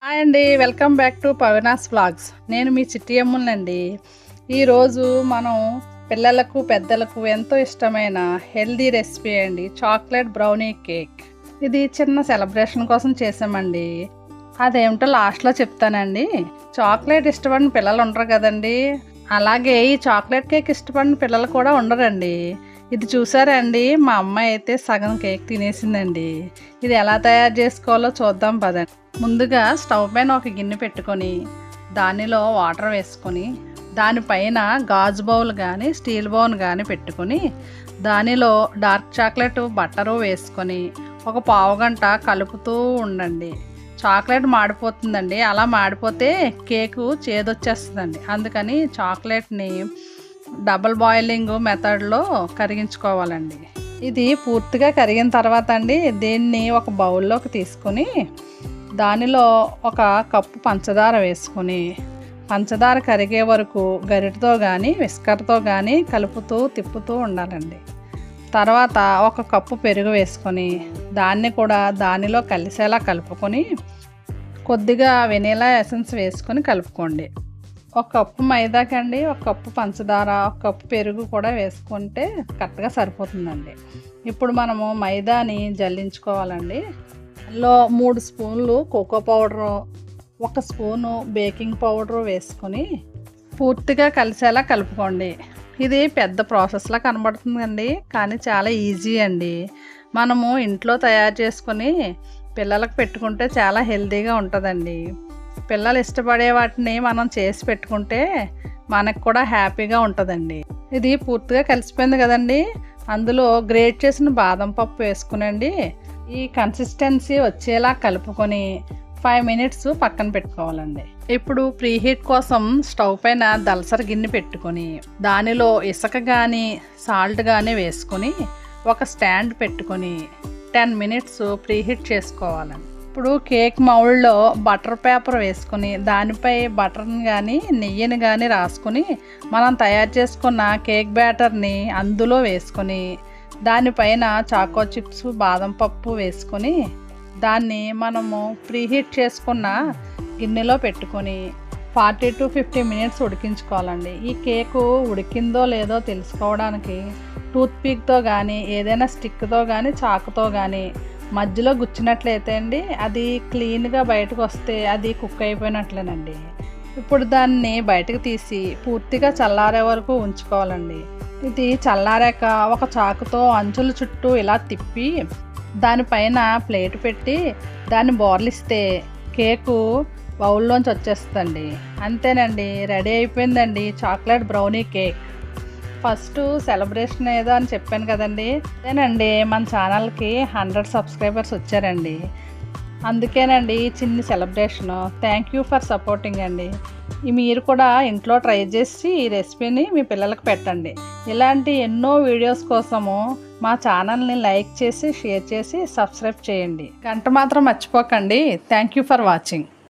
Hi అండి, welcome back to పవనాస్ vlogs. నేను మీ చిట్టి అమ్ములండి. ఈరోజు మనం పిల్లలకు పెద్దలకు ఎంతో ఇష్టమైన హెల్దీ రెసిపీ అండి, చాక్లెట్ బ్రౌనీ కేక్. ఇది చిన్న సెలబ్రేషన్ కోసం చేసామండి. అదేమిటో లాస్ట్లో చెప్తానండి. చాక్లెట్ ఇష్టపడిన పిల్లలు ఉండరు కదండి, అలాగే ఈ చాక్లెట్ కేక్ ఇష్టపడిన పిల్లలు కూడా ఉండరండి. ఇది చూసారండి, మా అమ్మాయి అయితే సగం కేక్ తినేసిందండి. ఇది ఎలా తయారు చేసుకోవాలో చూద్దాం పదండి. ముందుగా స్టవ్ పైన ఒక గిన్నె పెట్టుకొని దానిలో వాటర్ వేసుకొని దానిపైన గాజు బౌల్ కానీ స్టీల్ బౌల్ కానీ పెట్టుకొని దానిలో డార్క్ చాక్లెట్ బట్టరు వేసుకొని ఒక పావుగంట కలుపుతూ ఉండండి. చాక్లెట్ మాడిపోతుందండి. అలా మాడిపోతే కేకు చేదొచ్చేస్తుందండి. అందుకని చాక్లెట్ని డబుల్ బాయిలింగ్ మెథడ్లో కరిగించుకోవాలండి. ఇది పూర్తిగా కరిగిన తర్వాత అండి దీన్ని ఒక బౌల్లోకి తీసుకొని దానిలో ఒక కప్పు పంచదార వేసుకొని పంచదార కరిగే వరకు గరిటతో కానీ విస్కర్తో కానీ కలుపుతూ తిప్పుతూ ఉండాలండి. తర్వాత ఒక కప్పు పెరుగు వేసుకొని దాన్ని కూడా దానిలో కలిసేలా కలుపుకొని కొద్దిగా వెనీలా ఎసెన్స్ వేసుకొని కలుపుకోండి. ఒక కప్పు మైదాకండి ఒక కప్పు పంచదార ఒక కప్పు పెరుగు కూడా వేసుకుంటే కరెక్ట్గా సరిపోతుందండి. ఇప్పుడు మనము మైదాని జల్లించుకోవాలండి. అందులో 3 స్పూన్లు cocoa powder, 1 spoon baking powder వేసుకొని పూర్తిగా కలిసేలా కలుపుకోండి. ఇది పెద్ద ప్రాసెస్లా కనబడుతుందండి, కానీ చాలా ఈజీ అండి. మనము ఇంట్లో తయారు చేసుకొని పిల్లలకు పెట్టుకుంటే చాలా హెల్తీగా ఉంటుందండి. పిల్లలు ఇష్టపడే వాటిని మనం చేసి పెట్టుకుంటే మనకు కూడా హ్యాపీగా ఉంటుందండి. ఇది పూర్తిగా కలిసిపోయింది కదండి, అందులో గ్రేట్ చేసిన బాదం పప్పు వేసుకునండి. ఈ కన్సిస్టెన్సీ వచ్చేలా కలుపుకొని 5 మినిట్స్ పక్కన పెట్టుకోవాలండి. ఇప్పుడు ప్రీహీట్ కోసం స్టవ్ పైన దలసరి గిన్నె పెట్టుకొని దానిలో ఇసుక కానీ సాల్ట్ కానీ వేసుకొని ఒక స్టాండ్ పెట్టుకొని 10 మినిట్స్ ప్రీహీట్ చేసుకోవాలండి. ఇప్పుడు కేక్ మౌల్డ్లో బటర్ పేపర్ వేసుకొని దానిపై బటర్ని కానీ నెయ్యిని కానీ రాసుకొని మనం తయారు చేసుకున్న కేక్ బ్యాటర్ని అందులో వేసుకొని దానిపైన చాకో చిప్స్ బాదం పప్పు వేసుకొని దాన్ని మనము ప్రీహీట్ చేసుకున్న గిన్నెలో పెట్టుకొని 40 to 50 మినిట్స్ ఉడికించుకోవాలండి. ఈ కేకు ఉడికిందో లేదో తెలుసుకోవడానికి టూత్పిక్తో కానీ ఏదైనా స్టిక్తో కానీ చాకుతో కానీ మధ్యలో గుచ్చినట్లయితే అండి అది క్లీన్గా బయటకు వస్తే అది కుక్ అయిపోయినట్లేనండి. ఇప్పుడు దాన్ని బయటకు తీసి పూర్తిగా చల్లారే వరకు ఉంచుకోవాలండి. ఇది చల్లారాక ఒక చాకుతో అంచుల చుట్టూ ఇలా తిప్పి దానిపైన ప్లేట్ పెట్టి దాన్ని బోర్లిస్తే కేకు బౌల్లోంచి వచ్చేస్తుందండి. అంతేనండి, రెడీ అయిపోయిందండి chocolate brownie cake. First celebration ఏదో అని చెప్పాను కదండి, అదేనండి మన ఛానల్కి 100 సబ్స్క్రైబర్స్ వచ్చారండి. అందుకేనండి చిన్న celebration. Thank you for supporting అండి. మీరు కూడా ఇంట్లో ట్రై చేసి ఈ రెసిపీని మీ పిల్లలకు పెట్టండి. ఇలాంటి ఎన్నో వీడియోస్ కోసము మా ఛానల్ని లైక్ చేసి షేర్ చేసి సబ్స్క్రైబ్ చేయండి. గంట మాత్రం మర్చిపోకండి. Thank you for watching.